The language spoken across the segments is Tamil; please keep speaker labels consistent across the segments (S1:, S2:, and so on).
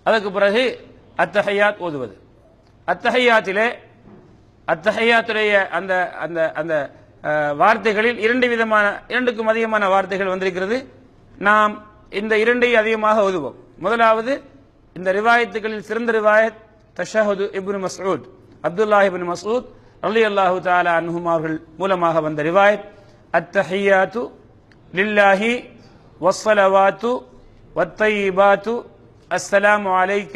S1: அதுக்கு பிறகு அத்தஹியாத் ஓதுவது. அத்தஹியாத்திலே அத்தஹியாத்துடைய அந்த அந்த அந்த வார்த்தைகளில் இரண்டுக்கும் அதிகமான வார்த்தைகள் வந்திருக்கிறது. நாம் இந்த இரண்டையும் அதிகமாக ஓதுவோம். முதலாவது இந்த ரிவாயத்துகளில் சிறந்த ரிவாயத் தஷஹுது இப்னு மஸ்ஊத், அப்துல்லாஹ் இப்னு மஸ்ஊத் ரலியல்லாஹு தஆலா அன்ஹும் அவர்கள் மூலமாக வந்த ரிவாயத், அத்தஹியாத்து லில்லாஹி வஸ்ஸலவாத்து வத்தய்யிபாத்து அஸ்ஸலாமு அலைக்க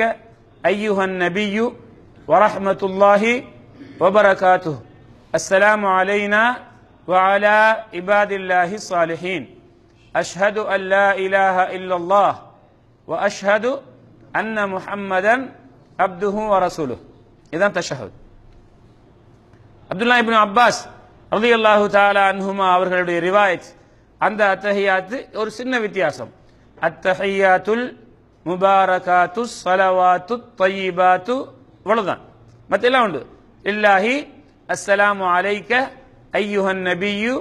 S1: அய்யுஹன் நபிய்யு வரஹ்மத்துல்லாஹி வபரகாத்துஹு அஸ்ஸலாமு அலைனா வஅலா இபாதில்லாஹி ஸாலிஹீன் அஷ்ஹது அன் லா இலாஹா இல்லல்லாஹ் வ அஷ்ஹது அன்ன முஹம்மதன் அப்துஹு வ ரசூலுஹு. இதுதான் தஷஹுத். அப்துல்லாஹ் இப்னு அப்பாஸ் ரலியல்லாஹு தஆலா அன்ஹுமா அவர்களுடைய ரிவாயத், அந்த அத்தஹியாத்து ஒரு சின்ன வித்தியாசம். அத்தஹியாத்துல் முபாரகாத்து ஸலவாத்து தய்யிபாத்து, இவ்வளவுதான். மத்தெல்லாம் உண்டு. இல்லாஹி அஸ்ஸலாமு அலைக்க அய்யுஹன் நபிய்யு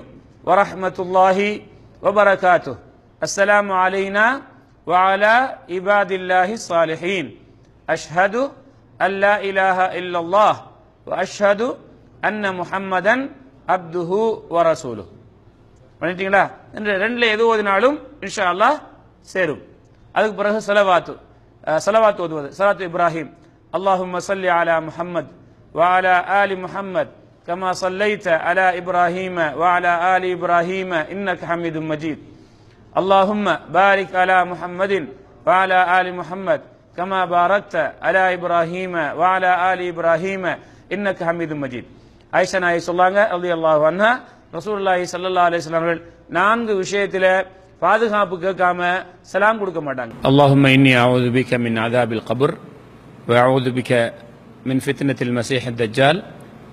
S1: வரஹ்மத்துல்லாஹி வபரகாத்துஹு அஸ்ஸலாமு அலைனா வஅலா இபாதில்லாஹி ஸாலிஹீன் அஷ்ஹது அன் லா இலாஹா இல்லல்லாஹ் வ அஷ்ஹது அன்ன முஹம்மதன் அப்துஹு வ ரசூலுஹு. பண்ணிட்டீங்களா? ரெண்டுல எது ஓதினாலும் இன்ஷா அல்லாஹ் சேரும். அதுக்கு பிறகு ஸலவாத் ஓதுவது. ஸலாத்து இப்ராஹிம், அல்லாஹும்ம ஸல்லி அலா முஹம்மத் வ அலா ஆலி முஹம்மத் கமா ஸல்லைத அலா இப்ராஹீம வ அலா ஆலி இப்ராஹீம இன்னக ஹமீதும் மஜீத். அல்லாஹும்ம பாரிக் அலா முஹம்மதின் வ அலா ஆலி முஹம்மத் கமா பாரக்த அலா இப்ராஹீம வ அலா ஆலி இப்ராஹீம இன்னக ஹமீதும் மஜீத். ஆயிஷா நாயகி சொல்லாங்க ரலியல்லாஹு அன்ஹா, ரசூலுல்லாஹி ஸல்லல்லாஹு அலைஹி வஸல்லம் அவர்கள் 4 விஷயத்தில பாதுகாப்பு கேட்காம சலாம் கொடுக்க மாட்டாங்க. அல்லாஹும்ம இன்னி அஊது பிக மின் அஸாபில் கப்ர் வ அஊது பிக மின் ஃபித்னத்தில் மஸீஹித் தஜ்ஜால்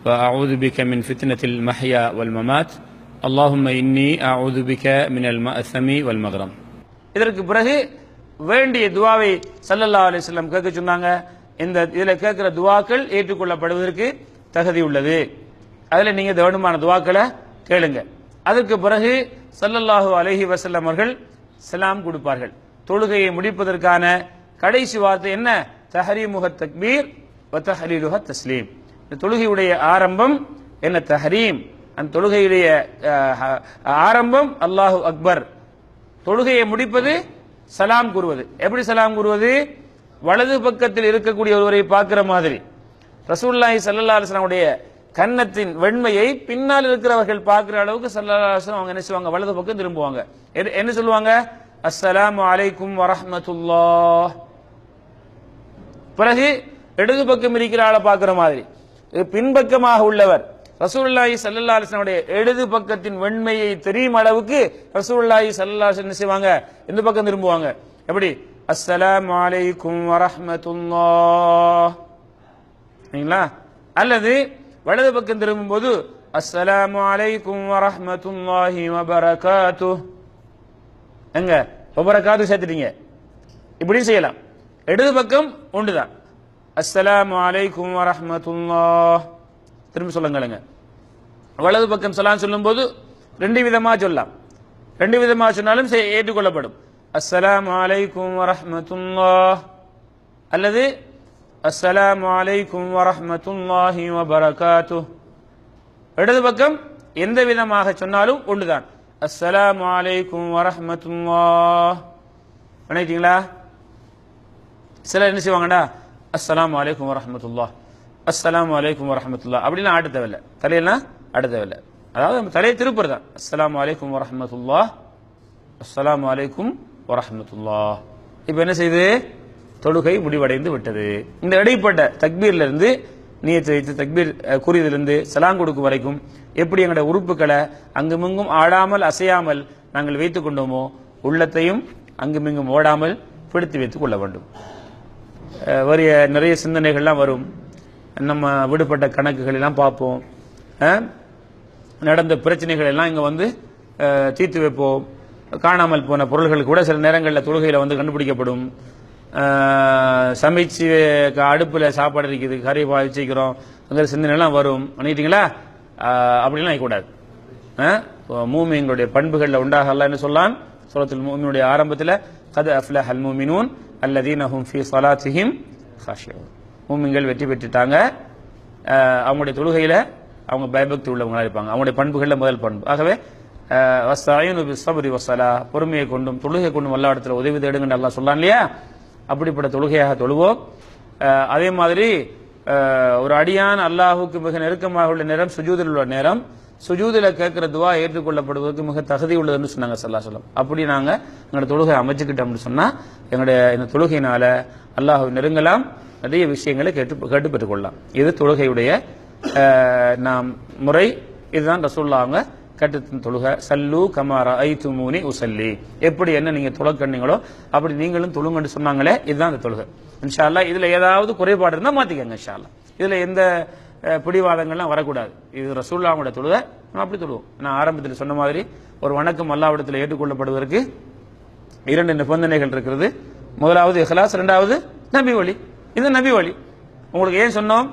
S1: வ அஊது பிக மின் ஃபித்னத்தில் மஹ்யா வல் மமாத். அல்லாஹும்ம இன்னி அஊது பிக மினல் மஅஸமி வல் மக்ரம். இதற்கு பிறகு வேண்டிய துஆவை ஸல்லல்லாஹு அலைஹி வஸல்லம் கேட்க சொன்னாங்க. இந்த இதில் கேட்கிற துஆக்கள் ஏற்றுக்கொள்ளப்படுவதற்கு தகுதி உள்ளது. அதில் நீங்க வேண்டுமான துஆக்களை கேளுங்க. அதற்கு பிறகு ஸல்லல்லாஹு அலைஹி வஸல்லம் அவர்கள் சலாம் கொடுப்பார்கள். தொழுகையை முடிப்பதற்கான கடைசி வார்த்தை என்ன? தஹரீமுஹத் தக்பீர் வ தஹலீலுஹத் தஸ்லீம். இந்த தொழுகையுடைய ஆரம்பம் என்ன? தஹரீம். அந்த தொழுகையுடைய ஆரம்பம் அல்லாஹு அக்பர். தொழுகையை முடிப்பது சலாம் கூறுவது. எப்படி சலாம் கூறுவது? வலது பக்கத்தில் இருக்கக்கூடிய ஒருவரை பார்க்கிற மாதிரி. ரசூலுல்லாஹி ஸல்லல்லாஹு அலைஹி வஸல்லம் உடைய கன்னத்தின் வெண்மையை பின்னால் இருக்கிறவர்கள் பார்க்கிற அளவுக்கு ஸல்லல்லாஹு அலைஹி வஸல்லம் அவங்க என்ன செய்வாங்க? வலது பக்கம் திரும்புவாங்க. என்ன சொல்லுவாங்க? அஸ்ஸலாமு அலைக்கும் வரஹ்மத்துல்லாஹ். பிறகு இடது பக்கம் இருக்கிற ஆளை பார்க்கிற மாதிரி பின்பக்கமாக உள்ளவர் ரசூலுல்லாஹி ஸல்லல்லாஹு அலைஹி வஸல்லம் உடைய இடது பக்கத்தின் வெண்மையை தெரியும் அளவுக்கு ரசூலுல்லாஹி ஸல்லல்லாஹு அலைஹி வஸல்லம் என்ன செய்வாங்க? இந்த பக்கம் திரும்புவாங்க. எப்படி? அஸ்ஸலாமு அலைக்கும் வரஹ்மத்துல்லாஹ். சரிங்களா? அல்லது வலது பக்கம் திரும்பும்போது அஸ்ஸலாமு அலைக்கும் வரஹ்மத்துல்லாஹி வபரகாத்துஹு. எங்க வபரகாத்து சேர்த்துட்டீங்க. இப்படி செய்யலாம். இடது பக்கம் ஒன்றுதான். அஸ்ஸலாமு அலைக்கும் வரஹ்மத்துல்லாஹ். திரும்ப சொல்லுங்க. வலது பக்கம் சலாம் சொல்லும்போது 2 விதமா சொல்லலாம். 2 விதமா சொன்னாலும் ஏற்றுக்கொள்ளப்படும். அஸ்ஸலாமு அலைக்கும் வரஹ்மத்துல்லாஹ் அல்லது அஸ்ஸலாமு அலைக்கும் வரஹ்மத்துல்லாஹி வபரகாத்துஹு. இடது பக்கம் எந்த விதமாக சொன்னாலும் ஒன்றுதான். அஸ்ஸலாமு அலைக்கும் வரஹ்மத்துல்லாஹ். பண்ணிட்டீங்களா? சிலர் என்ன செய்வாங்கடா, அஸ்ஸலாமு அலைக்கும் வரஹ்மத்துல்லாஹ், அஸ்ஸலாமு அலைக்கும் வரஹ்மத்துல்லாஹ் அப்படிலாம் ஆட்ட தேவையில்லை. தலையெல்லாம் ஆட்ட தேவையில்லை. அதாவது நம்ம தலையை திருப்புறது தான். அஸ்ஸலாமு அலைக்கும் வரஹ்மத்துல்லாஹ், அஸ்ஸலாமு அலைக்கும் வரஹ்மத்துல்லாஹ். இப்போ என்ன செய்யுது? தொழுகை முடிவடைந்து விட்டது. இந்த இடைப்பட்ட தக்பீர்ல இருந்து நியத்து வைத்து தக்பீர் கூறியதிலிருந்து சலாம் கொடுக்கும் வரைக்கும் எப்படி எங்களுடைய உறுப்புகளை அங்குமிங்கும் ஆடாமல் அசையாமல் நாங்கள் வைத்துக் கொண்டோமோ, உள்ளத்தையும் அங்குமிங்கும் ஓடாமல் பிடித்து வைத்துக் கொள்ள வேண்டும். நிறைய சிந்தனைகள்லாம் வரும். நம்ம விடுபட்ட கணக்குகள் எல்லாம் பார்ப்போம். நடந்த பிரச்சனைகள் எல்லாம் இங்க வந்து தீர்த்து வைப்போம். காணாமல் போன பொருள்கள் கூட சில நேரங்களில் தொழுகையில் வந்து கண்டுபிடிக்கப்படும். சமைச்சு அடுப்பில் சாப்பாடு இருக்குது, கறி வச்சுக்கிறோம், அந்த சிந்தனைலாம் வரும். பண்ணிட்டீங்களா? அப்படிலாம் ஆகக்கூடாது. மூமின்களுடைய பண்புகளில் உண்டாக அல்லாஹ் என்ன சொல்லான்? சூரத்துல் மூமினுடைய ஆரம்பத்தில் கத் அஃப்லஹல் மூமினூன் அல்லதீன ஹும் ஃபீ ஸலாத்திஹிம் காஷியூன். மூமின்கள் வெற்றி பெற்றுட்டாங்க, அவங்களுடைய தொழுகையில அவங்க பயபக்தி உள்ளவங்களா இருப்பாங்க. அவங்களுடைய பண்புகள்ல முதல் பண்பு. ஆகவே வஸ்தஈனு பிஸ்ஸப்ரி வஸ்ஸலா, பொறுமையை கொண்டும் தொழுகை கொண்டும் அல்லாஹ் இடத்துல உதவி தேடுங்கன்னு அல்லாஹ் சொல்லான் இல்லையா? அப்படிப்பட்ட தொழுகையாக தொழுவோம். அதே மாதிரி ஒரு அடியான் அல்லாஹுக்கு மிக நெருக்கமாக உள்ள நேரம் சுஜூதில் உள்ள நேரம், சுஜூதில் கேட்கிற துவா ஏற்றுக்கொள்ளப்படுவதற்கு மிக தகுதி உள்ளதுன்னு சொன்னாங்க ஸல்லல்லாஹு அலைஹி வஸல்லம். அப்படி நாங்க எங்களோட தொழுகை அமைச்சுக்கிட்டோம்னு சொன்னா எங்களுடைய இந்த தொழுகையினால அல்லாஹ்வை நெருங்கலாம், நிறைய விஷயங்களை கேட்டு பெற்றுக்கொள்ளலாம். இது தொழுகையுடைய நாம் முறை. இதுதான் ரசூலுல்லாஹ் அவங்க கட்டு தொழுக. சல்லு கமா ரஅய்துமூனி உஸல்லி, எப்படி என்ன நீங்க தொழக்கண்ணீங்களோ அப்படி நீங்களும் தொழுங்கன்னு சொன்னாங்களே, இதுதான் அந்த தொழுகை. இன்ஷா அல்லாஹ் இதுல ஏதாவது குறைபாடு இருந்தா மாத்திக்கங்க இன்ஷா அல்லாஹ். இதுல எந்த பிடிவாதங்கள்லாம் வரக்கூடாது. இது ரசூலுல்லாஹ்வுடைய தொழுகை, நம்ம அப்படி தொழுவோம். நான் ஆரம்பத்தில் சொன்ன மாதிரி ஒரு வணக்கம் அல்லாஹ்விடத்தில் ஏற்றுக்கொள்ளப்படுவதற்கு 2 நிபந்தனைகள் இருக்கிறது. முதலாவது இஹ்லாஸ், இரண்டாவது நபி வழி. இது நபி வழி. உங்களுக்கு ஏன் சொன்னோம்?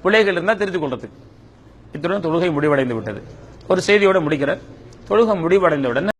S1: பிள்ளைகள் இருந்தால் திருத்திக் கொள்றதுக்கு. இத்துடன் தொழுகை முடிவடைந்து விட்டது. ஒரு செய்தியோட முடிக்கிற, தொழுகை முடிவடைந்தவுடன்